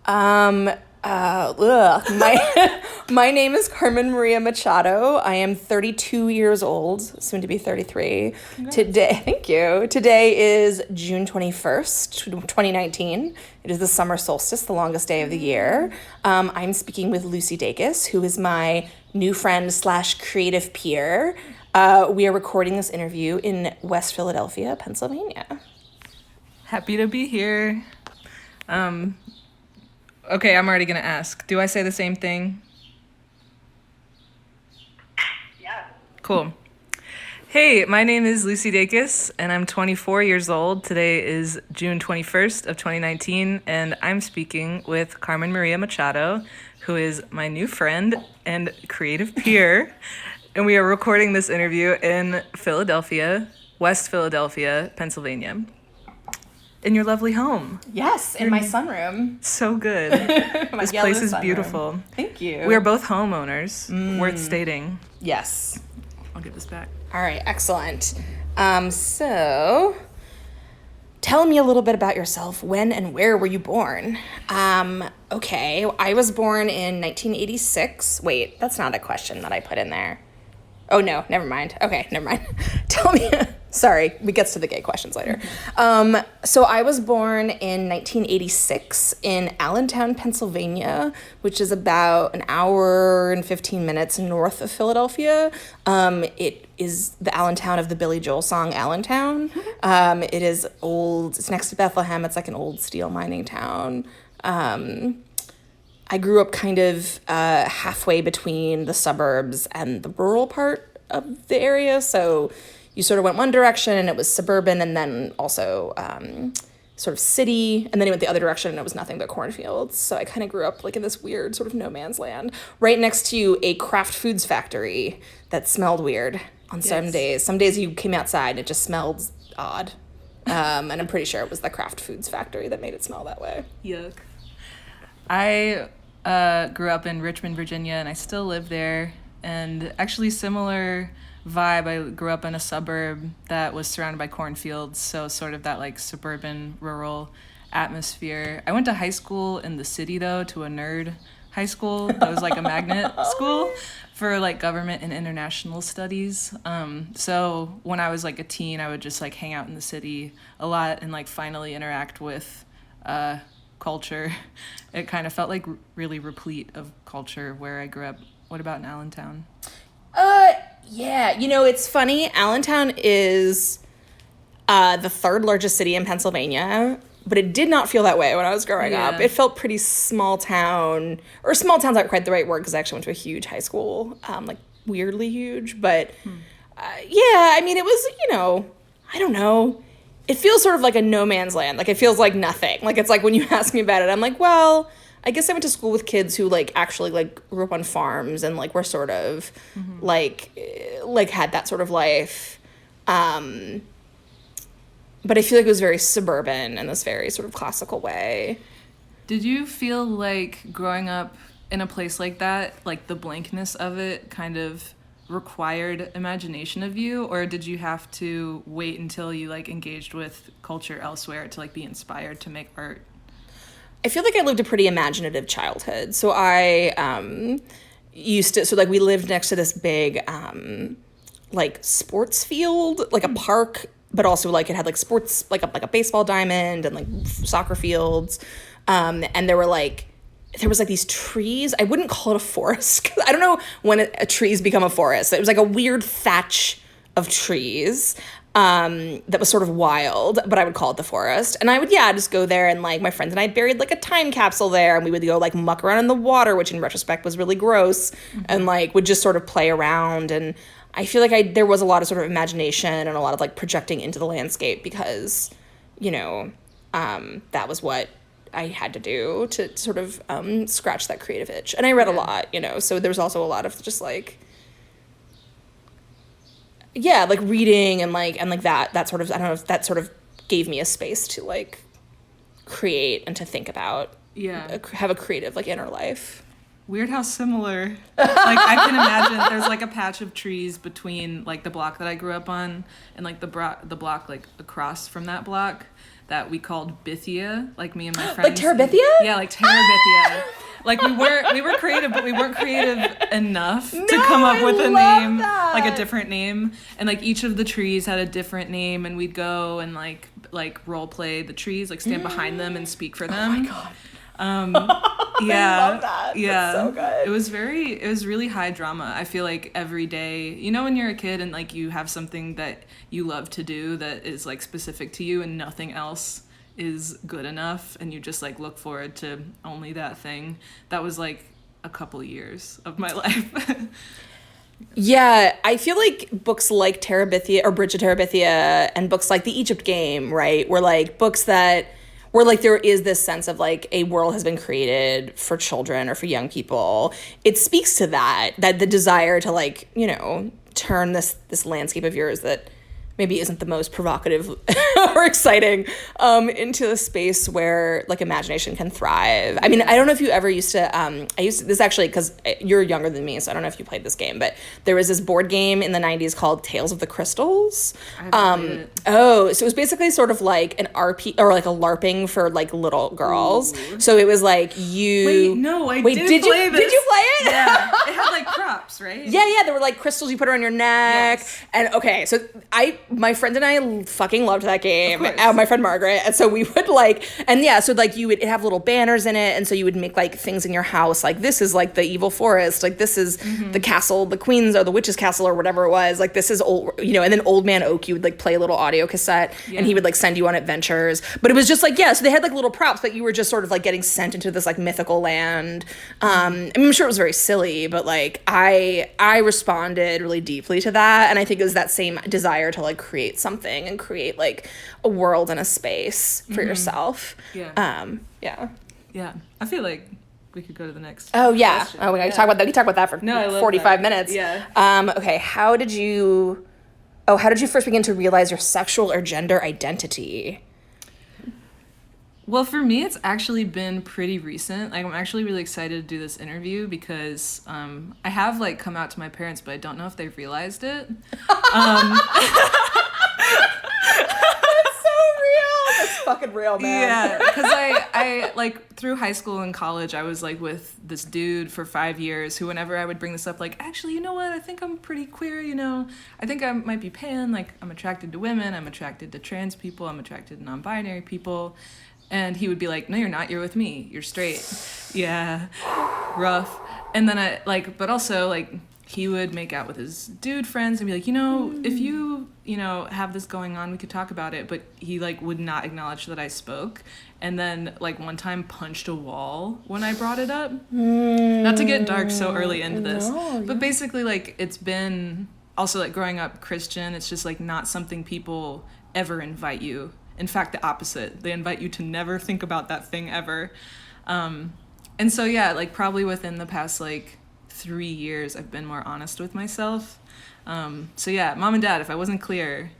Um, my my name is Carmen Maria Machado. I am 32 years old, soon to be 33. Congrats. Today, thank you. Today is June 21st, 2019. It is the summer solstice, the longest day of the year. I'm speaking with Lucy Dacus, who is my new friend slash creative peer. We are recording this interview in West Philadelphia, Pennsylvania. Happy to be here. Okay, I'm already going to ask. Do I say the same thing? Yeah. Cool. Hey, my name is Lucy Dacus, and I'm 24 years old. Today is June 21st of 2019, and I'm speaking with Carmen Maria Machado, who is my new friend and creative peer. And we are recording this interview in Philadelphia, West Philadelphia, Pennsylvania. In your lovely home. Yes, in my sunroom. So good. My This yellow place is sunroom. beautiful. Thank you. We are both homeowners, worth stating. Yes. I'll give this back. All right, excellent. So tell me a little bit about yourself. When and where were you born? Okay, I was born in 1986. Wait, that's not a question that I put in there. Oh, no, never mind. Okay, never mind. Tell me. Sorry, we get to the gay questions later. So I was born in 1986 in Allentown, Pennsylvania, which is about an hour and 15 minutes north of Philadelphia. It is the Allentown of the Billy Joel song Allentown. It is old. It's next to Bethlehem. It's like an old steel mining town. I grew up kind of halfway between the suburbs and the rural part of the area. So you sort of went one direction and it was suburban, and then also sort of city, and then you went the other direction and it was nothing but cornfields. So I kind of grew up like in this weird sort of no man's land, right next to a Kraft Foods factory that smelled weird on some days. Some days you came outside and it just smelled odd. And I'm pretty sure it was the Kraft Foods factory that made it smell that way. Yuck. I grew up in Richmond, Virginia, and I still live there. And actually similar vibe. I grew up in a suburb that was surrounded by cornfields, so sort of that like suburban, rural atmosphere. I went to high school in the city, though, to a nerd high school. That was like a magnet school for like government and international studies. So when I was like a teen, I would just like hang out in the city a lot and like finally interact with culture. It kind of felt like really replete of culture where I grew up. What about in Allentown? Yeah, you know, it's funny. Allentown is the third largest city in Pennsylvania, but it did not feel that way when I was growing up. It felt pretty small town, or small town's not quite the right word because I actually went to a huge high school, like weirdly huge. But yeah, I mean, it was, you know, I don't know. It feels sort of like a no man's land. Like it feels like nothing. Like it's like when you ask me about it, I'm like, well, I guess I went to school with kids who like actually like grew up on farms and like were sort of like had that sort of life. But I feel like it was very suburban in this very sort of classical way. Did you feel like growing up in a place like that, like the blankness of it kind of required imagination of you, or did you have to wait until you like engaged with culture elsewhere to like be inspired to make art? I feel like I lived a pretty imaginative childhood. So I we lived next to this big like sports field, like a park, but also like it had like sports, like a baseball diamond and like soccer fields. And there was like these trees. I wouldn't call it a forest, 'cause I don't know when a trees become a forest. It was like a weird thatch of trees. That was sort of wild, but I would call it the forest. And I would, just go there, and like my friends and I buried like a time capsule there, and we would go like muck around in the water, which in retrospect was really gross, and like would just sort of play around. And I feel like there was a lot of sort of imagination and a lot of like projecting into the landscape because, you know, that was what I had to do to sort of scratch that creative itch. And I read a lot, you know, so there was also a lot of just like, like reading and that sort of, I don't know if that sort of gave me a space to like create and to think about, have a creative like inner life. Weird how similar. Like I can imagine there's like a patch of trees between like the block that I grew up on and like the block like across from that block. that we called Bithia, like me and my friends. Like Terabithia? Yeah, like Terabithia. Like we were creative, but we weren't creative enough to come up with a name, like a different name. And like each of the trees had a different name, and we'd go and like role play the trees, like stand behind them and speak for them. Oh my God. Yeah. I love that. Yeah. That's so good. It was really high drama. I feel like every day, you know, when you're a kid and like you have something that you love to do that is like specific to you and nothing else is good enough, and you just like look forward to only that thing. That was like a couple years of my life. Yeah, I feel like books like Terabithia or Bridge to Terabithia and books like The Egypt Game, right, were like books that where like there is this sense of like a world has been created for children or for young people. It speaks to that the desire to like, you know, turn this landscape of yours that maybe isn't the most provocative or exciting into a space where like imagination can thrive. I mean, I don't know if you ever used to, this actually, because you're younger than me, so I don't know if you played this game, but there was this board game in the 90s called Tales of the Crystals. I haven't played it. Oh, so it was basically sort of like an RP or like a LARPing for like little girls. Ooh. So it was like you. Wait, no, did play this. Did you play it? Yeah, it had like props, right? Yeah, there were like crystals you put around your neck, yes. And okay, so my friend and I fucking loved that game. My friend Margaret, and so we would like, and yeah, so like you would have little banners in it, and so you would make like things in your house, like this is like the evil forest, like this is the castle, the queen's or the witch's castle or whatever it was, like this is old, you know, and then Old Man Oak, you would like play a little audio cassette, and he would like send you on adventures, but it was just like, yeah, so they had like little props, but you were just sort of like getting sent into this like mythical land. I mean, I'm sure it was very silly, but like I responded really deeply to that, and I think it was that same desire to like create something and create like a world and a space for yourself. Yeah. Yeah. I feel like we could go to the next. Oh yeah. question. Oh, we can talk about that. We can talk about that for I love 45 that. minutes. Yeah. Okay. How did you first begin to realize your sexual or gender identity? Well, for me, it's actually been pretty recent. Like, I'm actually really excited to do this interview because I have like come out to my parents, but I don't know if they've realized it. Fucking real, man. Yeah, because I like through high school and college, I was like with this dude for 5 years who, whenever I would bring this up, like, actually, you know what, I think I'm pretty queer, you know, I think I might be pan, like, I'm attracted to women, I'm attracted to trans people, I'm attracted to non-binary people, and he would be like, no, you're not, you're with me, you're straight. Yeah, rough. And then I, like, but also, like, he would make out with his dude friends and be like, you know, if you know, have this going on, we could talk about it. But he, like, would not acknowledge that I spoke. And then, like, one time punched a wall when I brought it up. Not to get dark so early into this. But basically, like, it's been also, like, growing up Christian, it's just, like, not something people ever invite you. In fact, the opposite. They invite you to never think about that thing ever. And so, yeah, like, probably within the past, like, 3 years, I've been more honest with myself. So yeah, Mom and Dad, if I wasn't clear,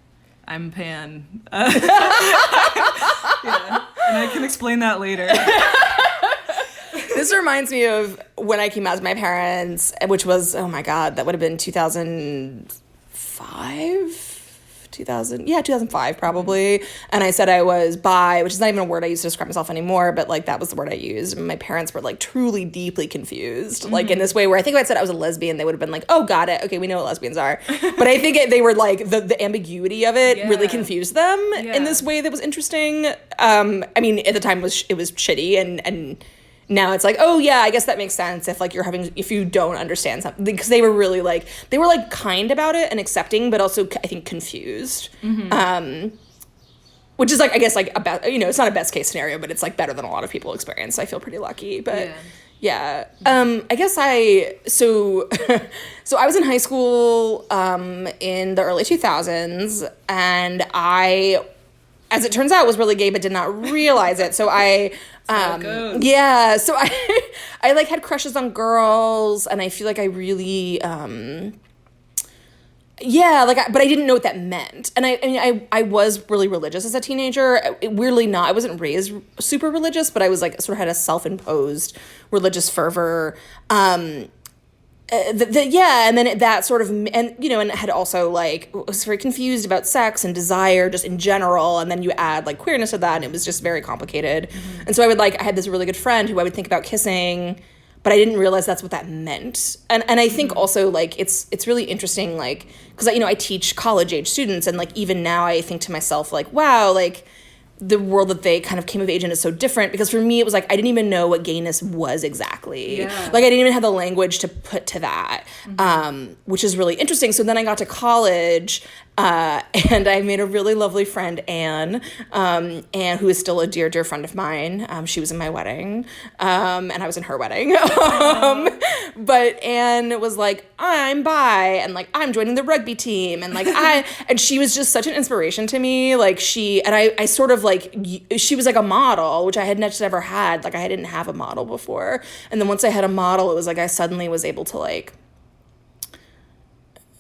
I'm pan. Yeah, and I can explain that later. This reminds me of when I came out to my parents, which was, oh my God, that would have been 2005? 2005 probably, and I said I was bi, which is not even a word I use to describe myself anymore, but like that was the word I used, and my parents were like truly deeply confused, like in this way where I think if I said I was a lesbian, they would have been like, oh, got it, okay, we know what lesbians are. But I think they were like the ambiguity of it really confused them in this way that was interesting. I mean, at the time it was shitty, and now it's like, oh yeah, I guess that makes sense if you don't understand something, because they were kind about it and accepting, but also I think confused. Which is like, I guess like it's not a best case scenario, but it's like better than a lot of people experience. I feel pretty lucky, but yeah. I guess so I was in high school in the early 2000s, and I, as it turns out, was really gay but did not realize it. So I yeah, so I like had crushes on girls, and I feel like I really but I didn't know what that meant. And I was really religious as a teenager. Weirdly not. I wasn't raised super religious, but I was like sort of had a self-imposed religious fervor. and then that sort of, and and had also like was very confused about sex and desire just in general, and then you add like queerness to that, and it was just very complicated. And so I had this really good friend who I would think about kissing, but I didn't realize that's what that meant. And I think also like it's really interesting, like, because I teach college age students, and like even now I think to myself like, wow, like the world that they kind of came of age in is so different, because for me it was like I didn't even know what gayness was exactly. Like I didn't even have the language to put to that, which is really interesting. So then I got to college, and I made a really lovely friend, Anne, who is still a dear, dear friend of mine. She was in my wedding, and I was in her wedding. But Anne was like, I'm bi, and like I'm joining the rugby team, and like and she was just such an inspiration to me. Like I sort of like, she was like a model, which I had never had. Like I didn't have a model before, and then once I had a model, it was like I suddenly was able to like.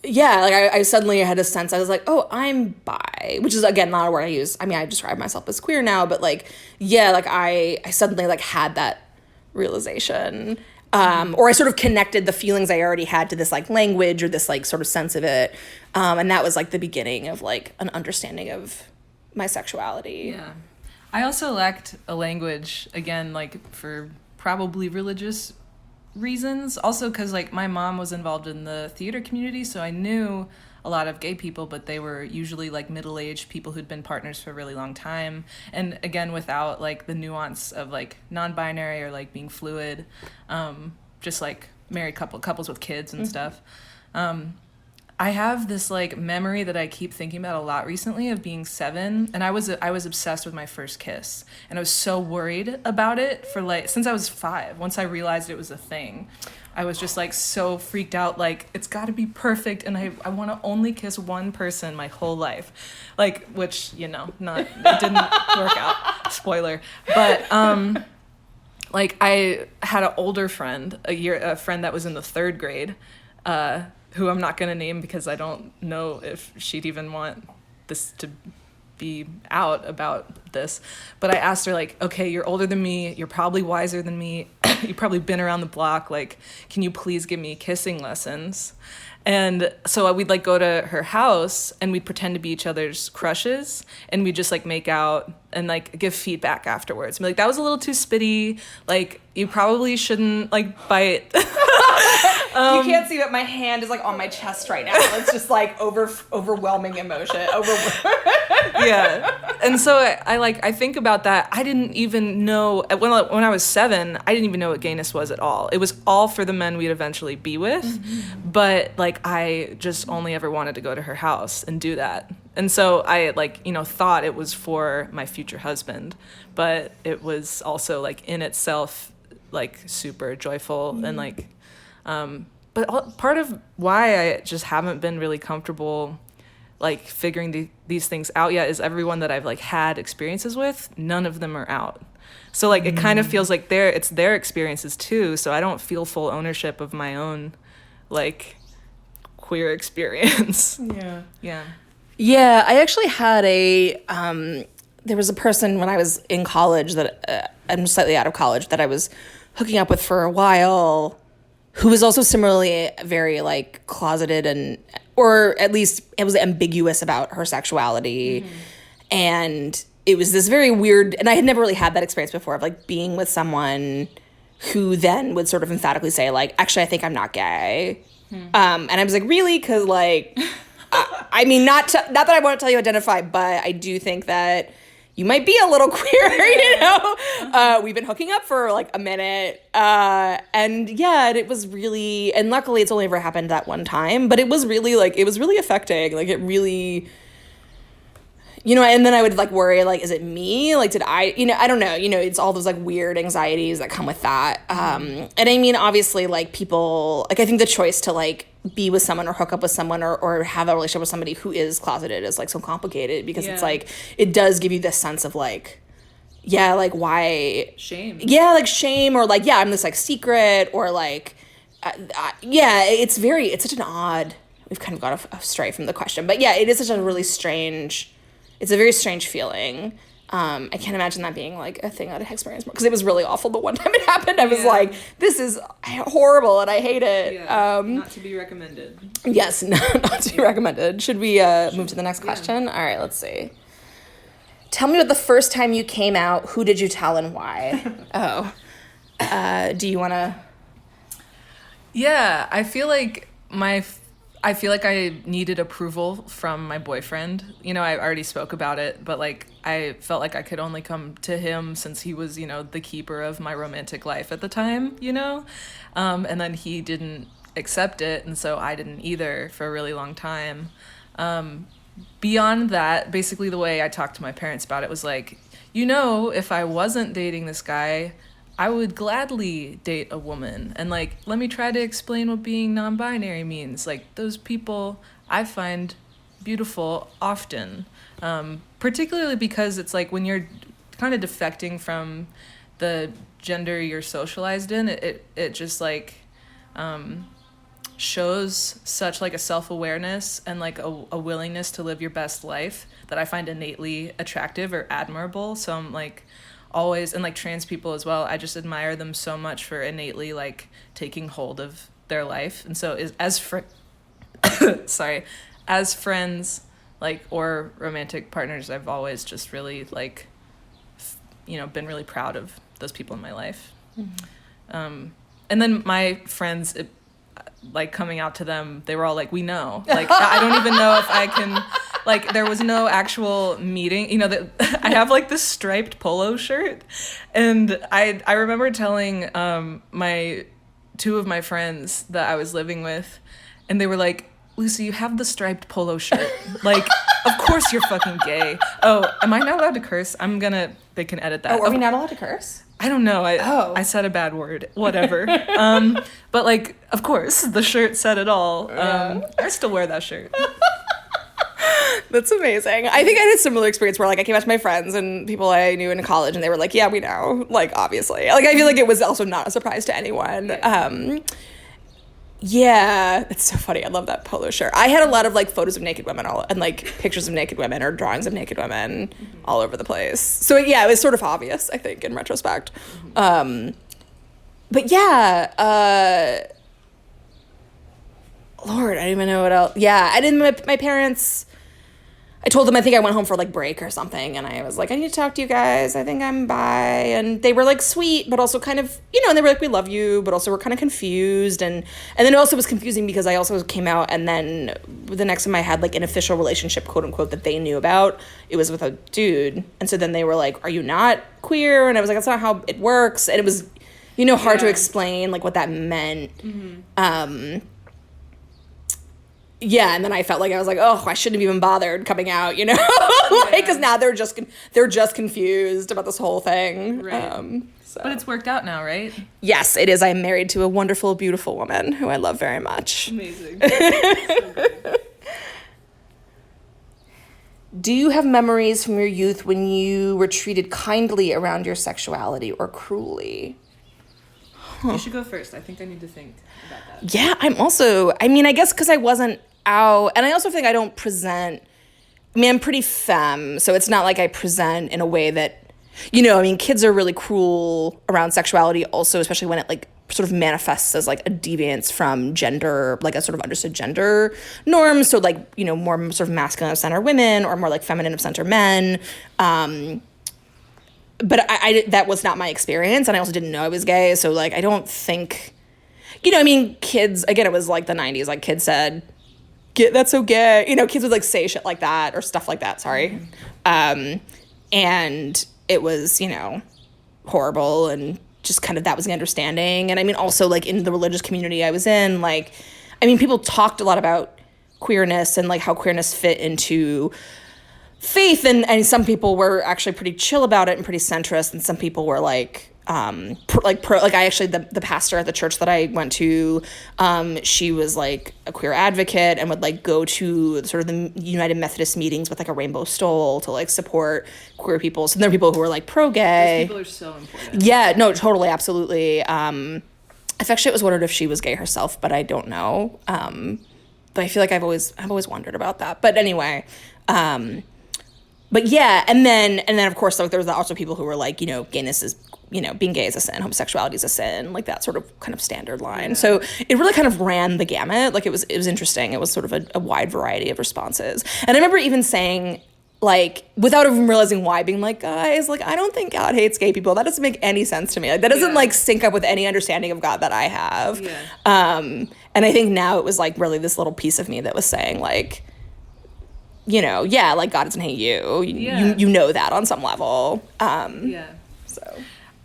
Yeah, like I suddenly had a sense, I was like, oh, I'm bi, which is, again, not a word I use. I mean, I describe myself as queer now, but like, yeah, like I suddenly like had that realization, or I sort of connected the feelings I already had to this like language or this like sort of sense of it. And that was like the beginning of like an understanding of my sexuality. Yeah. I also lacked a language, again, like for probably religious reasons, also because like my mom was involved in the theater community, so I knew a lot of gay people, but they were usually like middle-aged people who'd been partners for a really long time, and again without like the nuance of like non-binary or like being fluid, just like married couples with kids and stuff. I have this like memory that I keep thinking about a lot recently of being 7, and I was obsessed with my first kiss, and I was so worried about it for like since I was 5. Once I realized it was a thing, I was just like so freaked out, like it's got to be perfect, and I want to only kiss one person my whole life, like, which it didn't work out, spoiler, but like I had an older friend, a friend that was in the 3rd grade, who I'm not going to name because I don't know if she'd even want this to be out about this. But I asked her, like, okay, you're older than me. You're probably wiser than me. You've probably been around the block. Like, can you please give me kissing lessons? And so we'd like go to her house and we'd pretend to be each other's crushes, and we'd just like make out and like give feedback afterwards. Be like, that was a little too spitty. Like, you probably shouldn't like bite. You can't see that my hand is like on my chest right now. It's just like overwhelming emotion. Yeah. And so I think about that. I didn't even know when I was 7, I didn't even know what gayness was at all. It was all for the men we'd eventually be with. But like I just only ever wanted to go to her house and do that. And so I thought it was for my future husband, but it was also like in itself like super joyful and like but part of why I just haven't been really comfortable like figuring these things out yet is everyone that I've like had experiences with, none of them are out. So like it kind of feels like it's their experiences too, so I don't feel full ownership of my own like queer experience. Yeah, I actually had there was a person when I was in college that I'm slightly out of college that I was hooking up with for a while, who was also similarly very like closeted or at least it was ambiguous about her sexuality. And it was this very weird, and I had never really had that experience before of like being with someone who then would sort of emphatically say like, actually, I think I'm not gay. And I was like, really? Because like, I mean, not that I want to tell you identify, but I do think that you might be a little queer, we've been hooking up for like a minute. And yeah, it was really, and luckily it's only ever happened that one time, but it was really affecting. Like it really, and then I would like worry, like, is it me? Like, did I don't know, it's all those like weird anxieties that come with that. And I mean, obviously like people, like I think the choice to like be with someone or hook up with someone or have a relationship with somebody who is closeted is like so complicated because it's like, it does give you this sense of like, yeah, like why shame. Yeah, like shame or like, yeah, I'm this like secret or like, it's such an odd, we've kind of got astray from the question, but yeah, it is such a really strange, it's a very strange feeling. I can't imagine that being like a thing I'd experience because it was really awful the one time it happened. I was like, this is horrible and I hate it. Yeah, not to be recommended. Yes, not to be recommended. Should we move to the next question? All right, let's see. Tell me about the first time you came out. Who did you tell and why? Do you want to? Yeah, I feel like I needed approval from my boyfriend. I already spoke about it, but like I felt like I could only come to him since he was, the keeper of my romantic life at the time, and then he didn't accept it, and so I didn't either for a really long time. Beyond that, basically the way I talked to my parents about it was like, if I wasn't dating this guy, I would gladly date a woman. And like, let me try to explain what being non-binary means. Like, those people I find beautiful often, particularly because it's like when you're kind of defecting from the gender you're socialized in, it just like shows such like a self-awareness and like a willingness to live your best life that I find innately attractive or admirable. So I'm like always, and like trans people as well, I just admire them so much for innately like taking hold of their life. And so as friends, like, or romantic partners, I've always just really like been really proud of those people in my life. And then my friends, like coming out to them, they were all like, we know, like I don't even know if I can, like there was no actual meeting, that I have like this striped polo shirt, and I remember telling my two of my friends that I was living with, and they were like, Lucy, you have the striped polo shirt, like of course you're fucking gay. Oh, am I not allowed to curse? They can edit that. Oh, are we not allowed to curse? I don't know. I said a bad word. Whatever. But like, of course, the shirt said it all. I still wear that shirt. That's amazing. I think I had a similar experience where like I came out to my friends and people I knew in college, and they were like, yeah, we know. Like, obviously. Like, I feel like it was also not a surprise to anyone. Yeah, it's so funny. I love that polo shirt. I had a lot of like photos of naked women and like pictures of naked women or drawings of naked women all over the place. So yeah, it was sort of obvious, I think, in retrospect. But yeah, Lord, I don't even know what else. Yeah, my parents, I told them I think I went home for like break or something, and I was like, I need to talk to you guys. I think I'm bi. And they were like sweet, but also kind of, and they were like, we love you, but also we're kind of confused. And then it also was confusing because I also came out, and then the next time I had like an official relationship, quote unquote, that they knew about, it was with a dude. And so then they were like, are you not queer? And I was like, that's not how it works. And it was, hard to explain like what that meant. Yeah, and then I felt like I was like, oh, I shouldn't have even bothered coming out, because now they're just confused about this whole thing. Right. But it's worked out now, right? Yes, it is. I'm married to a wonderful, beautiful woman who I love very much. Amazing. Do you have memories from your youth when you were treated kindly around your sexuality or cruelly? You should go first. I think I need to think about that. Yeah, I guess because I wasn't out, and I also think I don't present, I'm pretty femme, so it's not like I present in a way that, kids are really cruel around sexuality also, especially when it like sort of manifests as like a deviance from gender, like a sort of understood gender norms, so like, more sort of masculine of center women or more like feminine of center men. But I that was not my experience, and I also didn't know I was gay, so like I don't think, kids, again, it was like the 90s, like kids said, that's so gay, kids would like say shit like that or stuff like that, sorry. And it was, horrible, and just kind of that was the understanding. And also like in the religious community I was in, like, people talked a lot about queerness and like how queerness fit into faith, and some people were actually pretty chill about it and pretty centrist, and some people were like I actually, the pastor at the church that I went to, she was like a queer advocate and would like go to sort of the United Methodist meetings with like a rainbow stole to like support queer people. So there are people who are like pro-gay. Those people are so important. Yeah, no, totally, absolutely. Actually, it was wondered if she was gay herself, but I don't know. But I feel like I've always wondered about that. But anyway, but yeah, and then of course like there was also people who were like, you know, gayness is, you know, being gay is a sin, homosexuality is a sin, like that sort of kind of standard line. Yeah. So it really kind of ran the gamut. Like it was interesting. It was sort of a wide variety of responses. And I remember even saying, like, without even realizing why, being like, guys, like, I don't think God hates gay people. That doesn't make any sense to me. Like, that doesn't like sync up with any understanding of God that I have. Yeah. And I think now it was like really this little piece of me that was saying like, you know, yeah, like God doesn't hate you. You know that on some level. So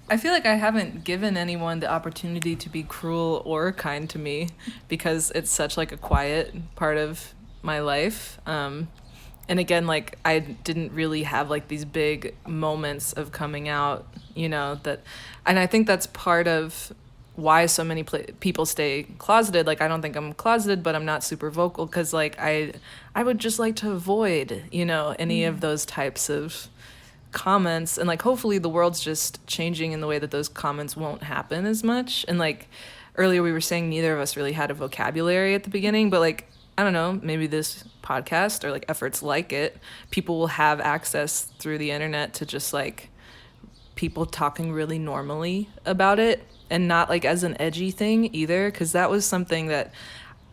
I feel like I haven't given anyone the opportunity to be cruel or kind to me because it's such like a quiet part of my life. And again, like I didn't really have like these big moments of coming out, you know, and I think that's part of why so many people stay closeted. Like I don't think I'm closeted, but I'm not super vocal because like I would just like to avoid, you know, any of those types of comments, and like hopefully the world's just changing in the way that those comments won't happen as much. And like earlier we were saying neither of us really had a vocabulary at the beginning, but like I don't know, maybe this podcast or like efforts like it, people will have access through the internet to just like people talking really normally about it and not like as an edgy thing either, because that was something that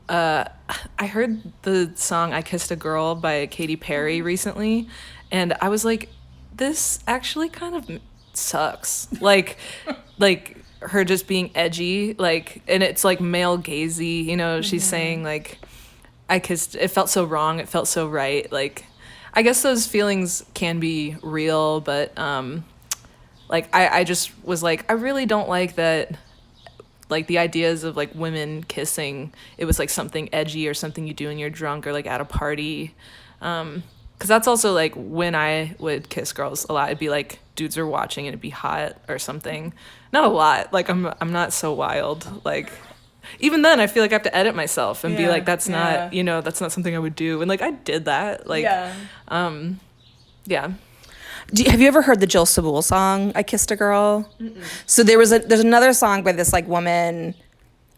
I heard the song I Kissed a Girl by Katy Perry recently, and I was like, this actually kind of sucks. Like her just being edgy, like, and it's like male gazy, you know, she's saying like, I kissed, it felt so wrong, it felt so right. Like, I guess those feelings can be real, but like I just was like, I really don't like that, like the ideas of like women kissing, it was like something edgy or something you do when you're drunk or like at a party. Because that's also like when I would kiss girls a lot, it'd be like dudes are watching and it'd be hot or something. Not a lot. Like I'm not so wild. Like even then I feel like I have to edit myself and be like, that's not, you know, that's not something I would do. And like I did that. Like, yeah. Have you ever heard the Jill Sabul song, I Kissed a Girl? Mm-mm. So there's another song by this like woman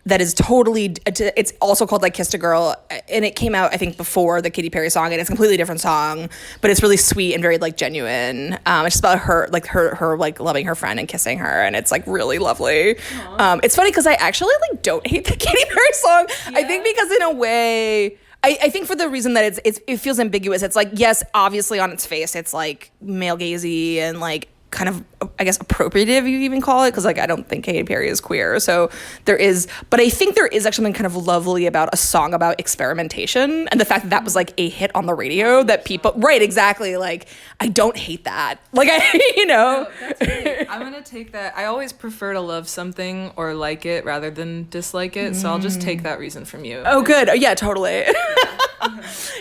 that is totally, it's also called like Kissed a Girl, and it came out I think before the Katy Perry song, and it's a completely different song, but it's really sweet and very like genuine. It's just about her like loving her friend and kissing her, and it's like really lovely. It's funny because I actually like don't hate the Katy Perry song. Yeah. I think because in a way, I think for the reason that it feels ambiguous. It's like, yes, obviously on its face it's like male gazy and like kind of, I guess, appropriative, you even call it, because like I don't think Katy Perry is queer, so there is, but I think there is actually something kind of lovely about a song about experimentation, and the fact that was like a hit on the radio, that people, right, exactly, like I don't hate that, like I, you know. No, that's great. I'm gonna take that. I always prefer to love something or like it rather than dislike it, so I'll just take that reason from you. Oh, good. Yeah, totally.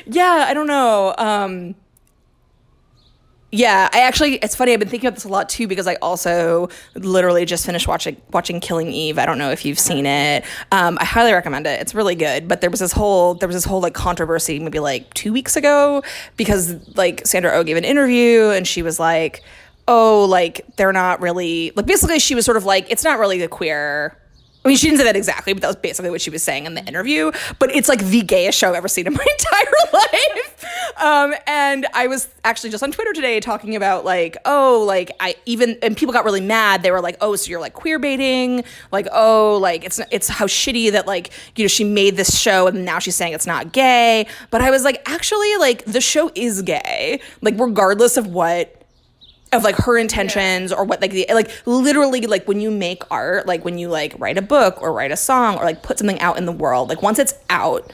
Yeah, I don't know. Yeah, it's funny, I've been thinking about this a lot too, because I also literally just finished watching Killing Eve. I don't know if you've seen it. I highly recommend it. It's really good. But there was this whole like controversy maybe like 2 weeks ago, because like Sandra Oh gave an interview and she was like, oh, like they're not really, like basically she was sort of like, it's not really the queer, I mean, she didn't say that exactly, but that was basically what she was saying in the interview. But it's like the gayest show I've ever seen in my entire life. And I was actually just on Twitter today talking about like, oh, like and people got really mad. They were like, oh, so you're like queer baiting? Like, oh, like it's how shitty that like, you know, she made this show and now she's saying it's not gay. But I was like, actually, like the show is gay. Like regardless of what, of like her intentions, or what, like literally, like when you make art, like when you like write a book or write a song or like put something out in the world, like once it's out,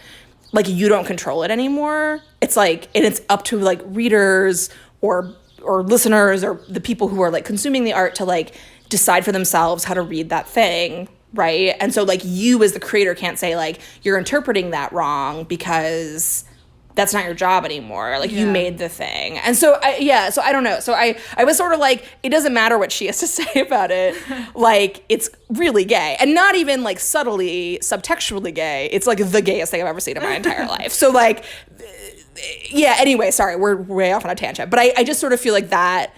like you don't control it anymore. It's like, and it's up to like readers or listeners or the people who are like consuming the art to like decide for themselves how to read that thing, right? And so like you as the creator can't say like you're interpreting that wrong because that's not your job anymore. Like you made the thing. And so I don't know. So I was sort of like, it doesn't matter what she has to say about it. Like it's really gay, and not even like subtly, subtextually gay. It's like the gayest thing I've ever seen in my entire life. So like, yeah, anyway, sorry, we're way off on a tangent, but I just sort of feel like that,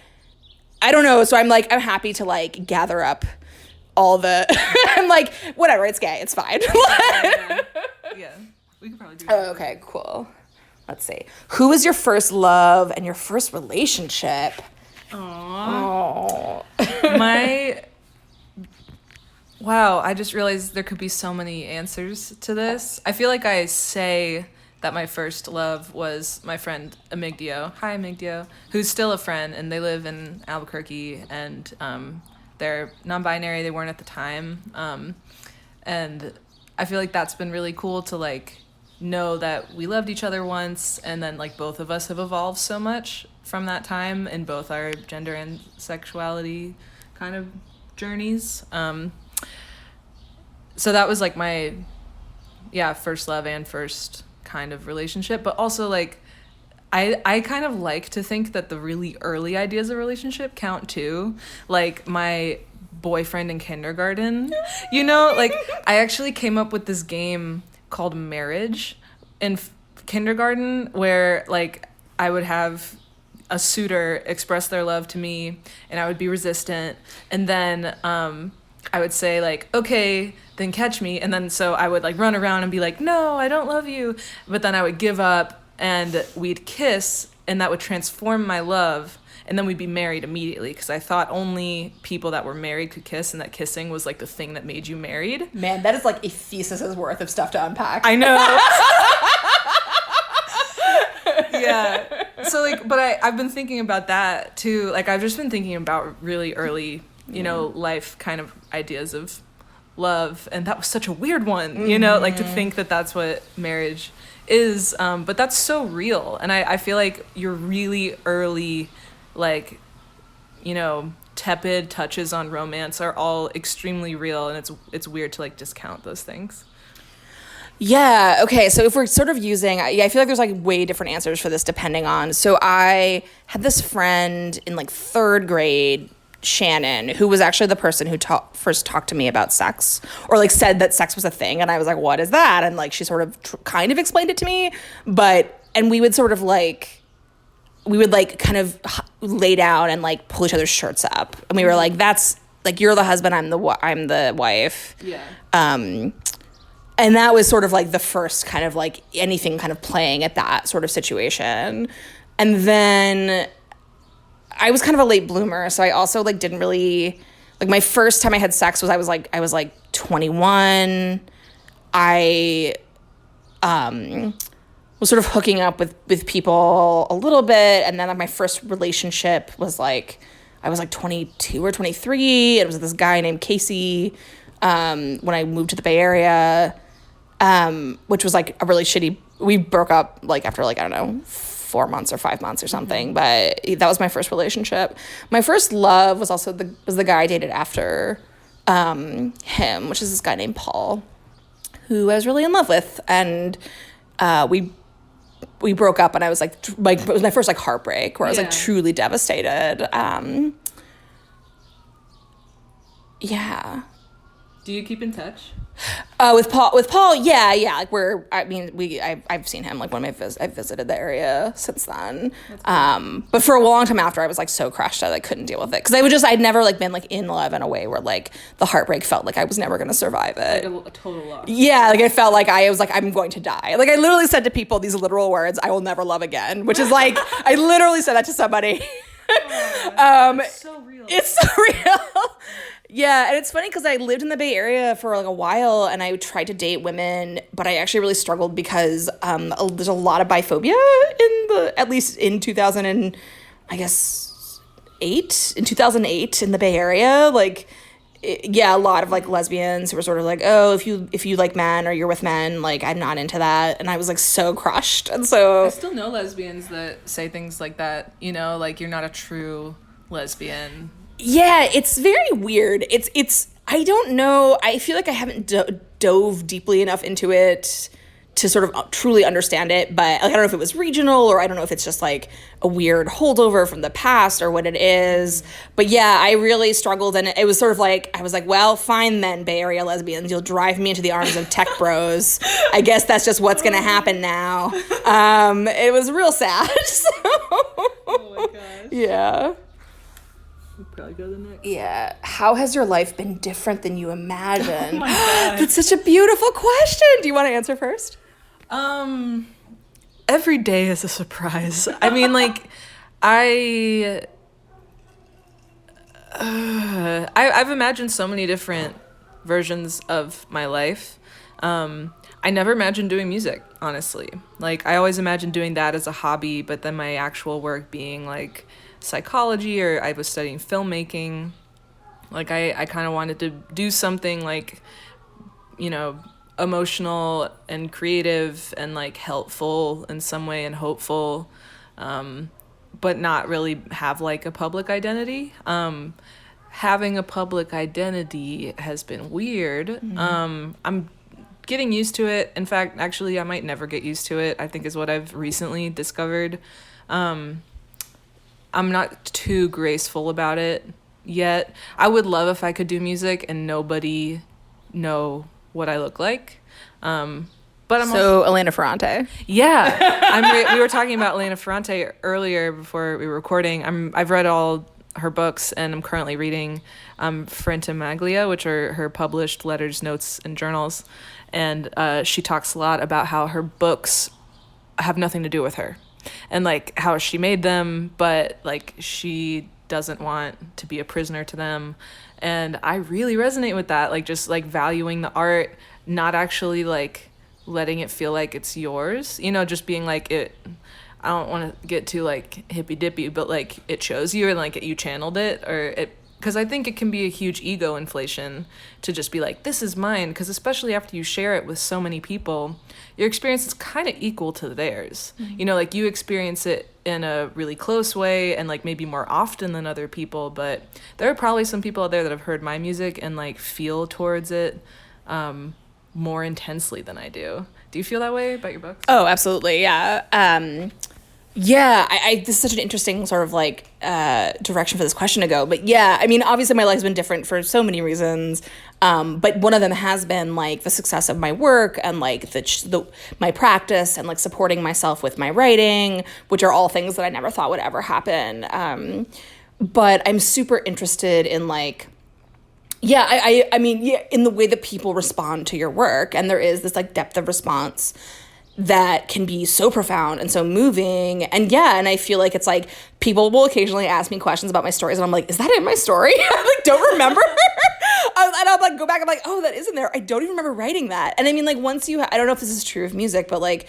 I don't know. So I'm like, I'm happy to like gather up all the, I'm like, whatever, it's gay. It's fine. Yeah. We could probably do that. Oh, okay, cool. Let's see. Who was your first love and your first relationship? Aww. Wow, I just realized there could be so many answers to this. I feel like I say that my first love was my friend Amigdio. Hi, Amigdio, who's still a friend, and they live in Albuquerque, and they're non-binary. They weren't at the time, and I feel like that's been really cool to like know that we loved each other once, and then like both of us have evolved so much from that time in both our gender and sexuality kind of journeys. So that was like my first love and first kind of relationship, but also like I kind of like to think that the really early ideas of relationship count too, like my boyfriend in kindergarten. Like I actually came up with this game called Marriage in kindergarten, where like I would have a suitor express their love to me and I would be resistant, and then I would say like, okay, then catch me, and then so I would like run around and be like, no, I don't love you, but then I would give up and we'd kiss, and that would transform my love, and then we'd be married immediately, because I thought only people that were married could kiss, and that kissing was like the thing that made you married. Man, that is like a thesis's worth of stuff to unpack. I know. Yeah. So like, but I've been thinking about that too. Like I've just been thinking about really early, life kind of ideas of love, and that was such a weird one, like to think that that's what marriage is, but that's so real, and I feel like your really early, like, tepid touches on romance are all extremely real, and it's weird to like discount those things. Yeah, okay, so if we're sort of using, I feel like there's like way different answers for this depending on, so I had this friend in like 3rd grade, Shannon, who was actually the person who first talked to me about sex, or like said that sex was a thing, and I was like, what is that? And like she sort of kind of explained it to me, and we would sort of like, kind of lay down and like pull each other's shirts up, and we were like, that's like, you're the husband, I'm the wife. Yeah. And that was sort of like the first kind of like anything kind of playing at that sort of situation. And then I was kind of a late bloomer, so I also like didn't really, like, my first time I had sex was I was like 21. I was sort of hooking up with people a little bit, and then like my first relationship was like I was like 22 or 23. It was this guy named Casey when I moved to the Bay Area, which was like a really shitty. We broke up like after like, I don't know, 4 months or 5 months or something, but that was my first relationship. My first love was also the guy I dated after him, which is this guy named Paul, who I was really in love with, and we broke up, and I was like it was my first like heartbreak, where I was like truly devastated. Yeah. Do you keep in touch? With Paul, yeah. Like I've seen him like when I've visited the area since then. Cool. But for a long time after, I was like so crushed I like couldn't deal with it, because I'd never like been like in love in a way where like the heartbreak felt like I was never gonna survive it. Like a total loss. Yeah, like I felt like I was like, I'm going to die. Like I literally said to people these literal words, I will never love again, which is like I literally said that to somebody. It's so real. It's so real. Yeah, and it's funny because I lived in the Bay Area for like a while, and I tried to date women, but I actually really struggled because there's a lot of biphobia at least in 2008 in the Bay Area. Like, a lot of like lesbians who were sort of like, oh, if you like men or you're with men, like I'm not into that, and I was like so crushed, and so I still know lesbians that say things like that. Like you're not a true lesbian. Yeah, it's very weird. It's I don't know. I feel like I haven't dove deeply enough into it to sort of truly understand it, but like, I don't know if it was regional, or I don't know if it's just like a weird holdover from the past or what it is. But yeah, I really struggled, and it was sort of like, I was like, well, fine then, Bay Area lesbians, you'll drive me into the arms of tech bros. I guess that's just what's gonna happen now. It was real sad. So. Oh my gosh. Yeah. We'll probably go to the next. Yeah. How has your life been different than you imagined? Oh my God. That's such a beautiful question. Do you want to answer first? Every day is a surprise. I mean, like, I I've imagined so many different versions of my life. I never imagined doing music, honestly. Like, I always imagined doing that as a hobby, but then my actual work being like psychology, or I was studying filmmaking. Like, I kind of wanted to do something like, you know, emotional and creative and like helpful in some way and hopeful, but not really have like a public identity. Having a public identity has been weird. I'm getting used to it. In fact, actually, I might never get used to it, I think is what I've recently discovered. I'm not too graceful about it yet. I would love if I could do music and nobody know what I look like. But I'm So Elena Ferrante. Yeah. We were talking about Elena Ferrante earlier before we were recording. I've read all her books, and I'm currently reading Maglia, which are her published letters, notes, and journals. And she talks a lot about how her books have nothing to do with her, and like how she made them, but like she doesn't want to be a prisoner to them. And I really resonate with that, like just like valuing the art, not actually like letting it feel like it's yours, you know, just being like it. I don't want to get too like hippy dippy, but like it shows you and like you channeled it, or it, because I think it can be a huge ego inflation to just be like, this is mine, because especially after you share it with so many people, your experience is kind of equal to theirs. You know, like you experience it in a really close way and like maybe more often than other people, but there are probably some people out there that have heard my music and like feel towards it more intensely than I do. Do you feel that way about your books? Oh, absolutely. Yeah. Yeah, this is such an interesting sort of like direction for this question to go. But yeah, I mean, obviously my life's been different for so many reasons. But one of them has been like the success of my work and like my practice and like supporting myself with my writing, which are all things that I never thought would ever happen. But I'm super interested in like, yeah, I mean, yeah, in the way that people respond to your work. And there is this like depth of response that can be so profound and so moving. And yeah, and I feel like it's like people will occasionally ask me questions about my stories and I'm like, is that in my story? I like don't remember. And I'll like go back, I'm like, oh, that is in there. I don't even remember writing that. And I mean, like once I don't know if this is true of music, but like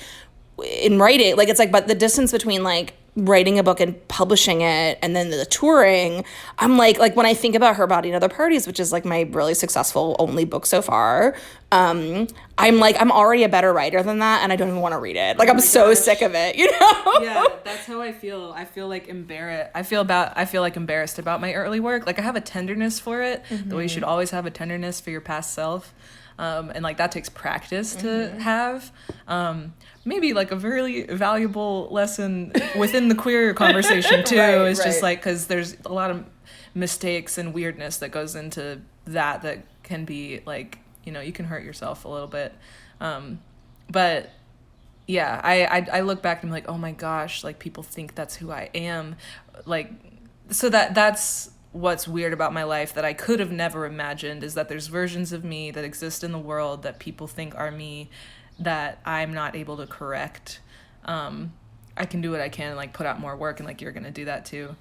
in writing, like it's like, but the distance between like writing a book and publishing it and then the touring, I'm like when I think about Her Body and Other Parties, which is like my really successful only book so far, I'm like, I'm already a better writer than that and I don't even want to read it. Like I'm so sick of it, you know? Yeah, that's how I feel. I feel like embarrassed. I feel like embarrassed about my early work. Like I have a tenderness for it, the way you should always have a tenderness for your past self. And like that takes practice to have. Maybe like a very valuable lesson within the queer conversation too, is just like, because there's a lot of mistakes and weirdness that goes into that can be like, you know, you can hurt yourself a little bit. But yeah, I look back and I'm like, oh my gosh, like people think that's who I am. Like, so that's what's weird about my life that I could have never imagined, is that there's versions of me that exist in the world that people think are me that I'm not able to correct. I can do what I can and like put out more work, and like you're gonna do that too.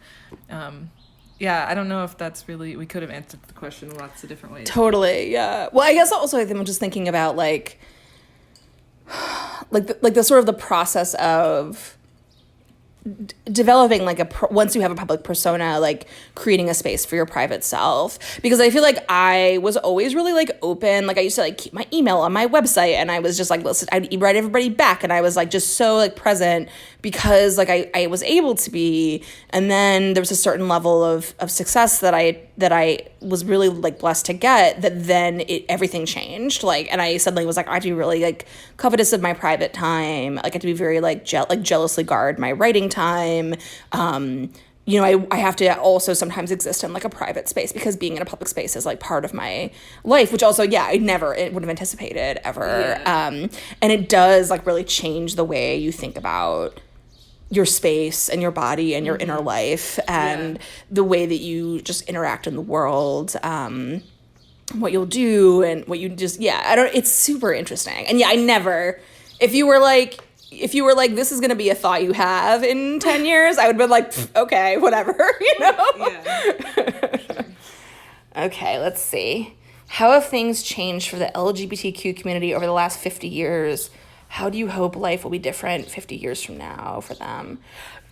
Yeah, I don't know if that's really, we could have answered the question in lots of different ways. Totally, yeah. Well, I guess also I'm just thinking about like the sort of the process of developing like once you have a public persona, like creating a space for your private self, because I feel like I was always really like open. Like I used to like keep my email on my website and I was just like, listen, I'd write everybody back and I was like just so like present because like I was able to be. And then there was a certain level of success that I was really like blessed to get, that then everything changed. Like, and I suddenly was like, I have to be really like covetous of my private time. Like I have to be very like jealously guard my writing time. You know, I have to also sometimes exist in like a private space because being in a public space is like part of my life, which also, yeah, it would have anticipated ever. Yeah. And it does like really change the way you think about your space and your body and your inner life and the way that you just interact in the world, what you'll do and what you just, it's super interesting. And yeah, if you were like, if you were like, this is going to be a thought you have in 10 years, I would have been like, okay, whatever, you know? Yeah. Sure. Okay, let's see. How have things changed for the LGBTQ community over the last 50 years? How do you hope life will be different 50 years from now for them?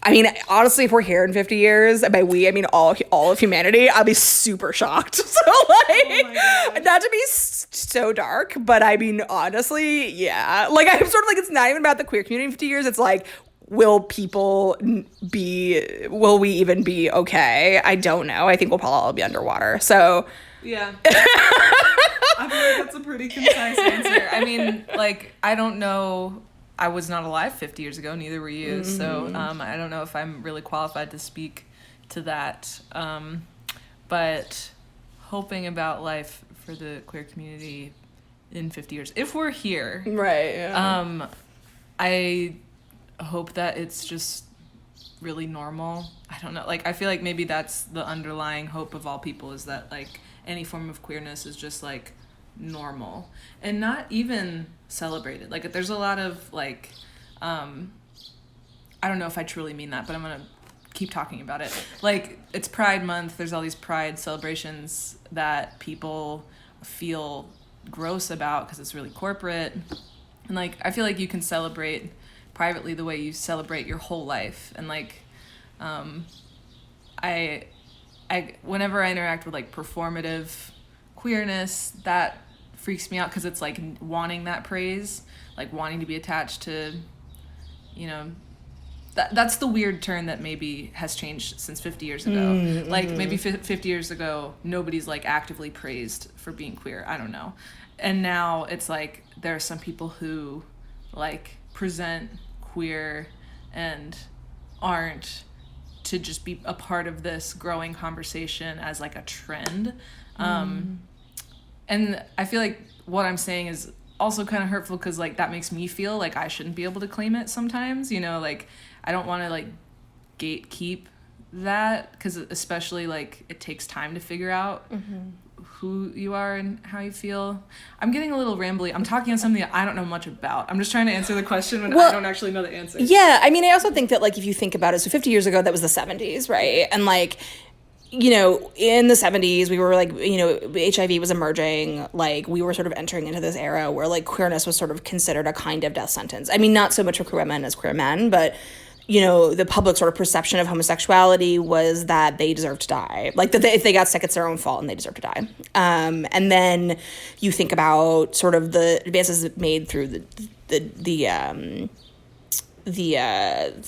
I mean, honestly, if we're here in 50 years, and by we, I mean all of humanity, I'll be super shocked. So, like, not to be so dark, but I mean, honestly, yeah. Like, I'm sort of like, it's not even about the queer community in 50 years. It's like, will we even be okay? I don't know. I think we'll probably all be underwater. So, yeah. I feel like that's a pretty concise answer. I mean, like, I don't know. I was not alive 50 years ago, neither were you. Mm-hmm. So I don't know if I'm really qualified to speak to that. But hoping about life for the queer community in 50 years, if we're here. Right, yeah. I hope that it's just really normal. I don't know. Like, I feel like maybe that's the underlying hope of all people, is that, like, any form of queerness is just, like, normal and not even celebrated. Like, there's a lot of, like, I don't know if I truly mean that, but I'm gonna keep talking about it. Like, it's Pride Month, there's all these Pride celebrations that people feel gross about because it's really corporate, and, like, I feel like you can celebrate privately the way you celebrate your whole life. And, like, I whenever I interact with, like, performative queerness, that freaks me out, because it's like wanting that praise, like wanting to be attached to, you know, that's the weird turn that maybe has changed since 50 years ago. Mm-hmm. Like, maybe 50 years ago, nobody's, like, actively praised for being queer. I don't know. And now it's like there are some people who, like, present queer and aren't, to just be a part of this growing conversation as, like, a trend. And I feel like what I'm saying is also kind of hurtful, because, like, that makes me feel like I shouldn't be able to claim it sometimes, you know? Like, I don't want to, like, gatekeep that, because especially, like, it takes time to figure out who you are and how you feel. I'm getting a little rambly. I'm talking on something that I don't know much about. I'm just trying to answer the question when I don't actually know the answer. Yeah, I mean, I also think that, like, if you think about it, so 50 years ago, that was the 70s, right? And, like, you know, in the 70s, we were, like, you know, HIV was emerging. Like, we were sort of entering into this era where, like, queerness was sort of considered a kind of death sentence. I mean, not so much for queer women as queer men, but, you know, the public sort of perception of homosexuality was that they deserve to die. Like, that if they got sick, it's their own fault and they deserve to die. And then you think about sort of the advances made through the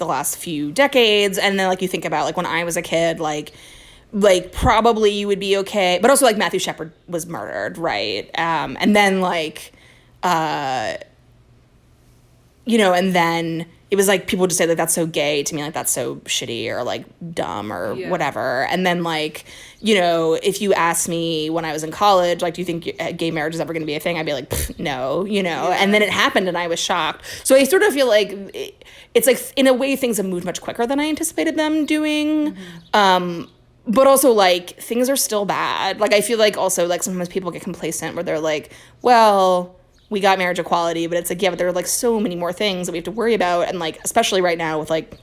last few decades. And then, like, you think about, like, when I was a kid, like, probably you would be okay. But also, like, Matthew Shepard was murdered, right? And then, like, you know, and then it was, like, people would just say, like, that's so gay to me, like, that's so shitty or, like, dumb or whatever. And then, like, you know, if you asked me when I was in college, like, do you think gay marriage is ever going to be a thing? I'd be like, no, you know. Yeah. And then it happened and I was shocked. So I sort of feel like it's, like, in a way, things have moved much quicker than I anticipated them doing. But also, like, things are still bad. Like, I feel like also, like, sometimes people get complacent where they're like, well, we got marriage equality, but it's like, yeah, but there are, like, so many more things that we have to worry about. And, like, especially right now with, like,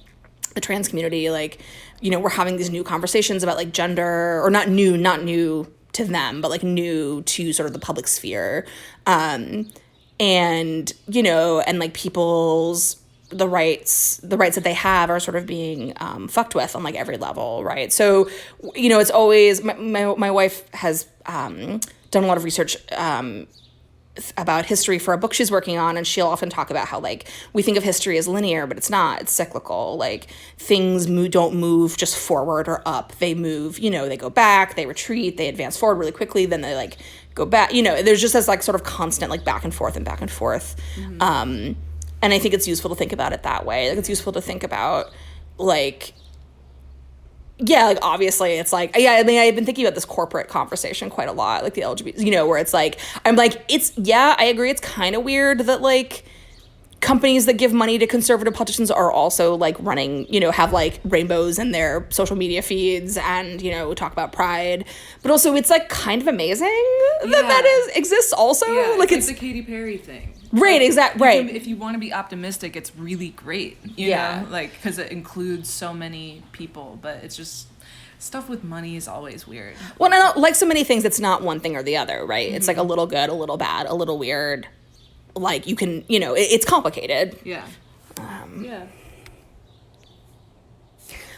the trans community, like, you know, we're having these new conversations about, like, gender, or not new to them, but, like, new to sort of the public sphere. And, you know, and, like, people's the rights that they have are sort of being fucked with on, like, every level, right? So, you know, it's always my wife has done a lot of research about history for a book she's working on, and she'll often talk about how, like, we think of history as linear, but it's not. It's cyclical. Like, things don't move just forward or up. They move, you know, they go back, they retreat, they advance forward really quickly, then they, like, go back. You know, there's just this, like, sort of constant, like, back and forth and back and forth. And I think it's useful to think about it that way. Like, it's useful to think about, like, yeah, like, obviously it's like, yeah, I mean, I've been thinking about this corporate conversation quite a lot, like the LGBT, you know, where it's like, I'm like, I agree, it's kind of weird that, like, companies that give money to conservative politicians are also, like, running, you know, have, like, rainbows in their social media feeds and, you know, talk about pride. But also, it's, like, kind of amazing that exists also. Yeah, like, it's the Katy Perry thing. Right, right. If you want to be optimistic, it's really great, you know, like, because it includes so many people, but it's just stuff with money is always weird. Well, no, like so many things, it's not one thing or the other, right? It's like a little good, a little bad, a little weird. Like, you can, you know, it's complicated. Yeah. Yeah.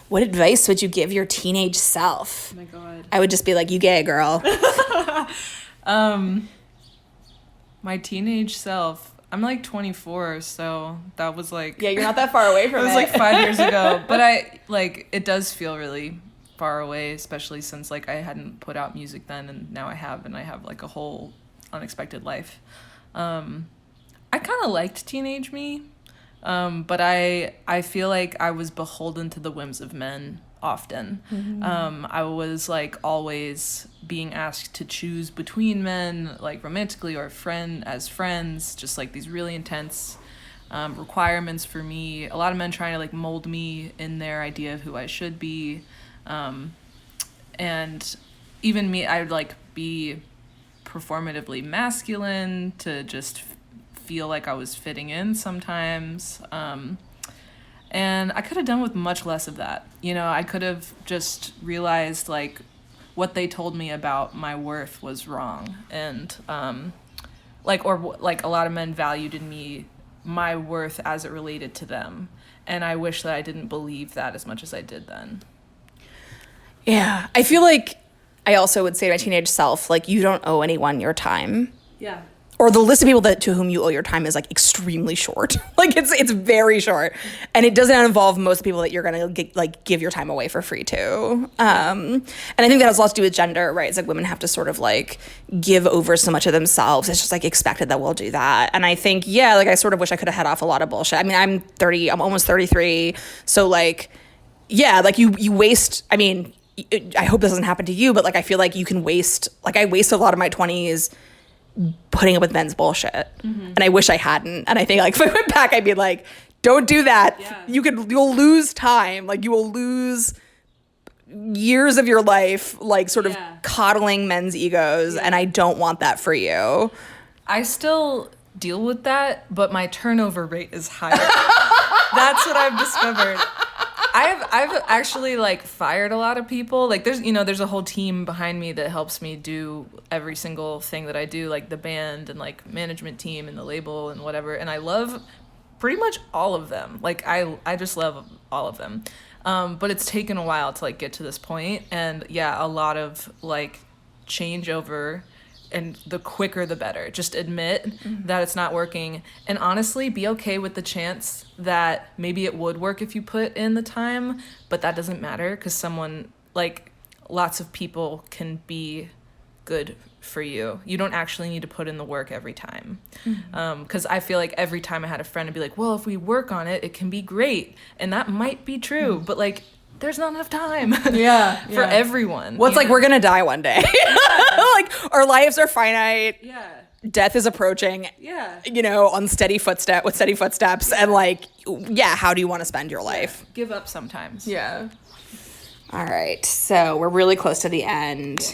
What advice would you give your teenage self? Oh my God. I would just be like, you gay, girl. My teenage self, I'm like 24, so that was like... Yeah, you're not that far away from it. It was like 5 years ago. But it does feel really far away, especially since like I hadn't put out music then, and now I have like a whole unexpected life. I kind of liked teenage me, but I feel like I was beholden to the whims of men often. I was like always being asked to choose between men, like romantically or as friends, just like these really intense requirements for me. A lot of men trying to like mold me in their idea of who I should be. And even me, I would like be performatively masculine to just feel like I was fitting in sometimes. And I could have done with much less of that. You know, I could have just realized like what they told me about my worth was wrong. And like a lot of men valued in me my worth as it related to them. And I wish that I didn't believe that as much as I did then. Yeah. I feel like I also would say to my teenage self, like, you don't owe anyone your time. Yeah. Or the list of people to whom you owe your time is like extremely short. Like it's very short, and it doesn't involve most people that you're gonna give your time away for free to. And I think that has a lot to do with gender, right? It's like women have to sort of like give over so much of themselves. It's just like expected that we'll do that. And I think like I sort of wish I could have head off a lot of bullshit. I mean, I'm almost 33, so like like you waste. I mean, I hope this doesn't happen to you, but like I feel like you can waste. Like I wasted a lot of my 20s. Putting up with men's bullshit, and I wish I hadn't. And I think like if I went back, I'd be like, don't do that. Yeah. You'll lose time. Like you will lose years of your life, like sort of coddling men's egos, and I don't want that for you. I still deal with that, but my turnover rate is higher. That's what I've discovered. I've actually like fired a lot of people. Like there's a whole team behind me that helps me do every single thing that I do, like the band and like management team and the label and whatever. And I love pretty much all of them. Like I just love all of them. But it's taken a while to like get to this point. And a lot of like changeover. And the quicker the better. Just admit that it's not working. And honestly, be okay with the chance that maybe it would work if you put in the time, but that doesn't matter because lots of people can be good for you. You don't actually need to put in the work every time. Because I feel like every time I had a friend, I'd be like, well, if we work on it, it can be great. And that might be true, but like, there's not enough time for everyone. Well, it's like we're going to die one day. Like our lives are finite. Yeah. Death is approaching. Yeah. You know, with steady footsteps. And like, how do you want to spend your life? Give up sometimes. Yeah. All right. So we're really close to the end.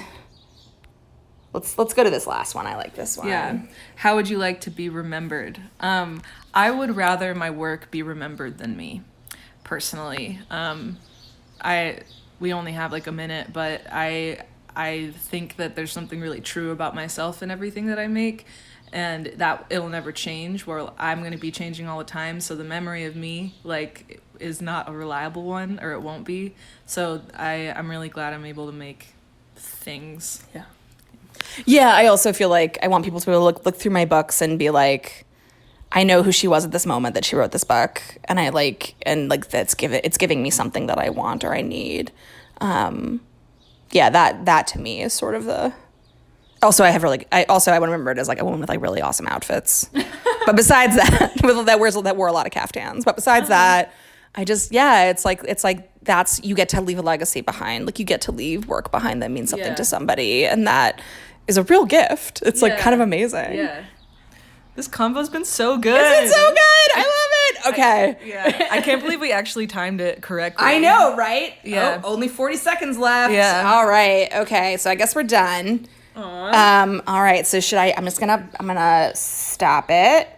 Let's go to this last one. I like this one. Yeah. How would you like to be remembered? I would rather my work be remembered than me, personally. We only have like a minute, but I think that there's something really true about myself and everything that I make, and that it'll never change, where I'm going to be changing all the time. So the memory of me like is not a reliable one, or it won't be. So I'm really glad I'm able to make things. Yeah, I also feel like I want people to be able to look through my books and be like, I know who she was at this moment that she wrote this book, and it's giving me something that I want or I need. That to me is sort of the. Also, I want to remember it as like a woman with like really awesome outfits. But besides that, that wore a lot of caftans. But besides that, I just it's like that's, you get to leave a legacy behind. Like you get to leave work behind that means something to somebody, and that is a real gift. It's like kind of amazing. Yeah. This convo's been so good. It's been so good. I love it. Okay. I can't believe we actually timed it correctly. I know, right? Yeah. Oh, only 40 seconds left. Yeah. All right. Okay. So I guess we're done. Aww. All right. So I'm gonna stop it.